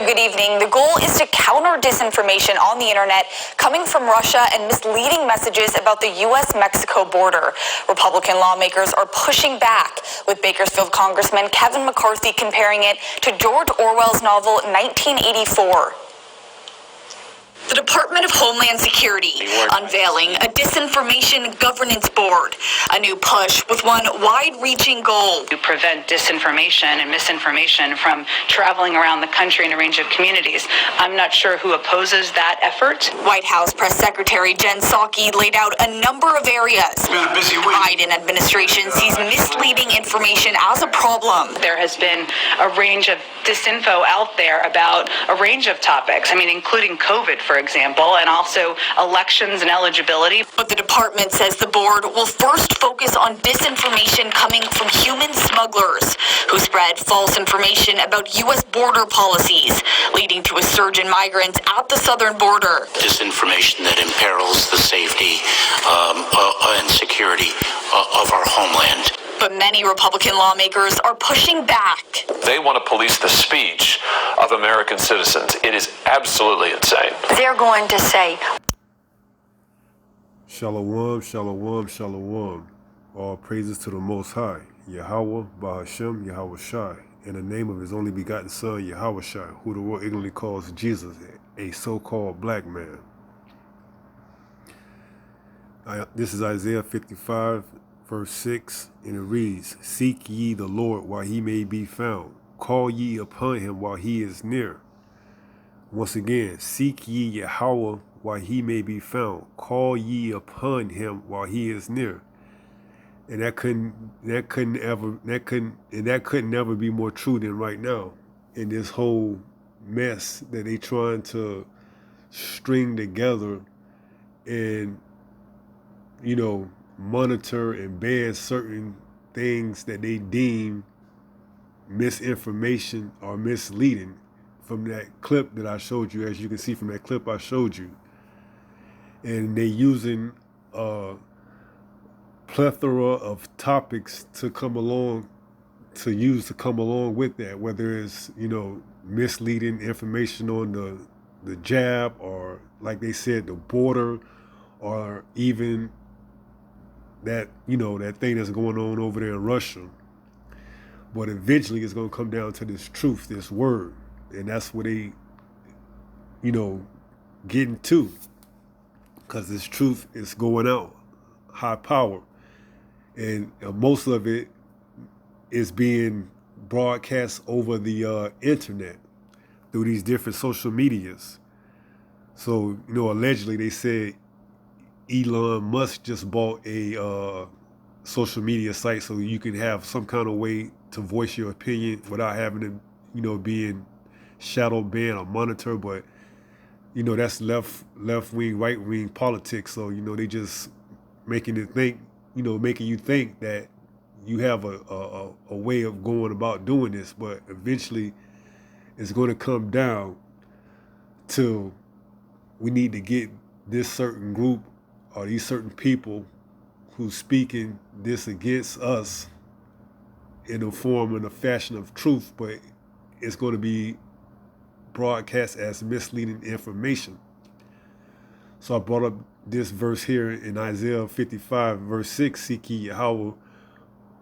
Good evening. The goal is to counter disinformation on the internet coming from Russia and misleading messages about the U.S.-Mexico border. Republican lawmakers are pushing back, with Bakersfield Congressman Kevin McCarthy comparing it to George Orwell's novel 1984. The Department of Homeland Security unveiling a disinformation governance board, a new push with one wide-reaching goal to prevent disinformation and misinformation from traveling around the country in a range of communities. I'm not sure who opposes that effort. White House Press Secretary Jen Psaki laid out a number of areas. Been a busy week. Biden administration sees misleading information as a problem. There has been a range of disinfo out there about a range of topics, including COVID, for example, and also elections and eligibility. But the department says the board will first focus on disinformation coming from human smugglers who spread false information about U.S. border policies, leading to a surge in migrants at the southern border. Disinformation that imperils the safety and security of our homeland. But many Republican lawmakers are pushing back. They want to police the speech of American citizens. It is absolutely insane. They're going to say, Shalom, shalom, shalom. All praises to the Most High, Yahweh, Bahashem, Yahweh Shai, in the name of his only begotten Son, Yahweh Shai, who the world ignorantly calls Jesus, a so-called black man. This is Isaiah 55, verse 6, and it reads, Seek ye the Lord while he may be found. Call ye upon him while he is near. Once again, seek ye Yahweh while he may be found. Call ye upon him while he is near. And that couldn't never be more true than right now. In this whole mess that they trying to string together and, monitor and ban certain things that they deem misinformation or misleading from that clip that I showed you, as you can see from that clip I showed you. And they using a plethora of topics to come along with that, whether it's, misleading information on the jab, or like they said, the border, or even that, that thing that's going on over there in Russia. But eventually it's going to come down to this truth, this word. And that's what they, getting to. Because this truth is going out, high power. And most of it is being broadcast over the internet through these different social medias. So, allegedly they said Elon Musk just bought a social media site so you can have some kind of way to voice your opinion without having to, being shadow banned or monitored. But, that's left-wing, right-wing politics. So, they just making you think that you have a way of going about doing this. But eventually it's going to come down to we need to get this certain group or these certain people who's speaking this against us in a form and a fashion of truth, but it's going to be broadcast as misleading information. So I brought up this verse here in Isaiah 55, verse 6, Seek ye Yahweh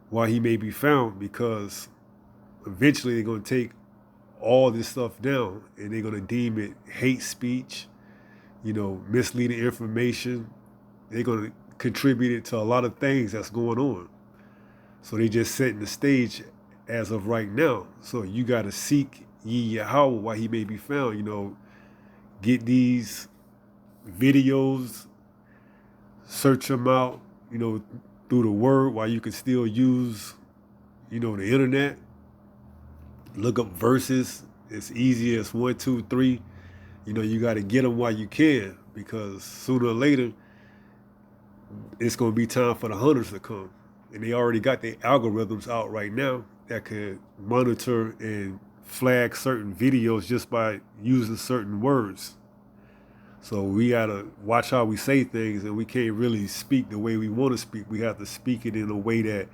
while he may be found, because eventually they're going to take all this stuff down and they're going to deem it hate speech, misleading information. They're going to contribute it to a lot of things that's going on. So they just setting the stage as of right now. So you got to seek ye Yahweh while he may be found. Get these videos, search them out, through the word while you can still use, the internet. Look up verses. It's easy as 1, 2, 3. You got to get them while you can, because sooner or later, it's going to be time for the hunters to come. And they already got their algorithms out right now that could monitor and flag certain videos just by using certain words. So we got to watch how we say things, and we can't really speak the way we want to speak. We have to speak it in a way that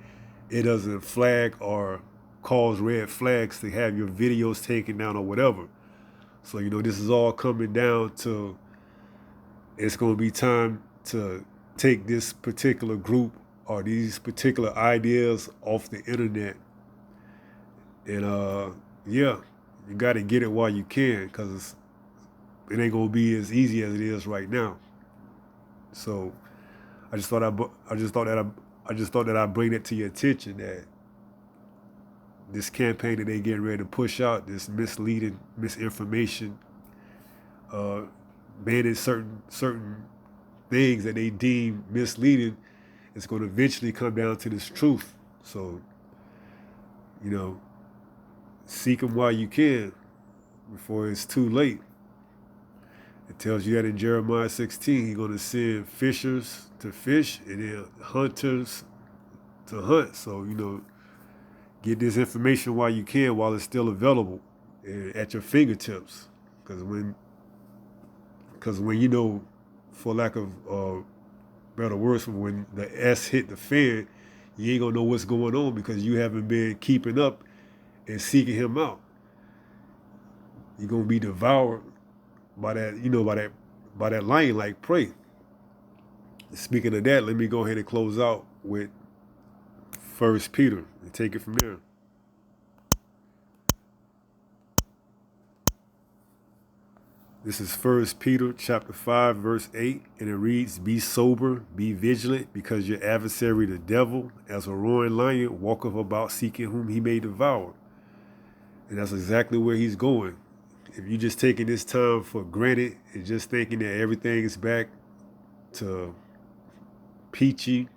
it doesn't flag or cause red flags to have your videos taken down or whatever. So, this is all coming down to, it's going to be time to take this particular group or these particular ideas off the internet. And yeah, you got to get it while you can, because it ain't going to be as easy as it is right now. So I just thought I'd bring that to your attention, that this campaign that they getting ready to push out, this misleading, misinformation, banning certain things that they deem misleading, it's going to eventually come down to this truth. So, seek them while you can before it's too late. It tells you that in Jeremiah 16, he's going to send fishers to fish and then hunters to hunt. So, get this information while you can, while it's still available and at your fingertips. Because when for lack of better words, when the S hit the fan, you ain't gonna know what's going on, because you haven't been keeping up and seeking him out. You're gonna be devoured by that, by that lion like prey. Speaking of that, let me go ahead and close out with 1 Peter and take it from there. This is 1 Peter chapter 5, verse 8, and it reads, "Be sober, be vigilant, because your adversary the devil, as a roaring lion, walketh about seeking whom he may devour." And that's exactly where he's going. If you're just taking this time for granted and just thinking that everything is back to peachy,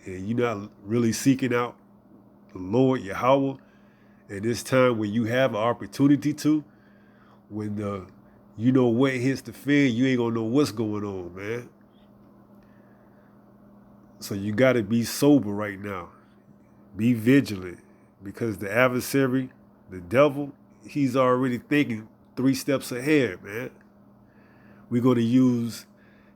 and you're not really seeking out the Lord Yahweh, and this time when you have an opportunity to, when what hits the fan, you ain't gonna know what's going on, man. So you gotta be sober right now. Be vigilant, because the adversary, the devil, he's already thinking 3 steps ahead, man. We're gonna use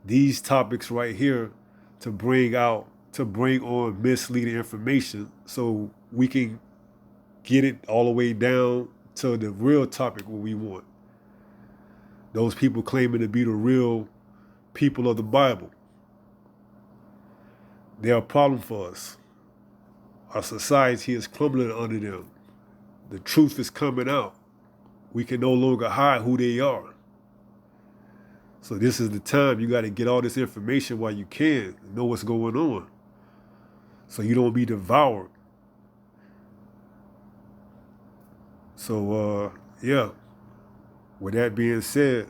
these topics right here to bring on misleading information, so we can get it all the way down to the real topic what we want. Those people claiming to be the real people of the Bible, they're a problem for us. Our society is crumbling under them. The truth is coming out. We can no longer hide who they are. So this is the time you got to get all this information while you can, know what's going on, so you don't be devoured. So, yeah, with that being said,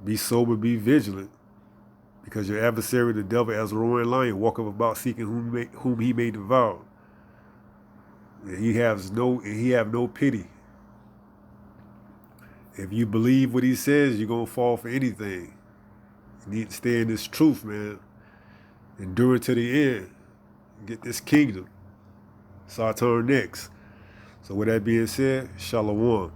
be sober, be vigilant, because your adversary, the devil, as a roaring lion, walketh about seeking whom he may devour. And he have no pity. If you believe what he says, you're gonna fall for anything. You need to stay in this truth, man. Endure it to the end. Get this kingdom. It's our turn next. So with that being said, Shalom.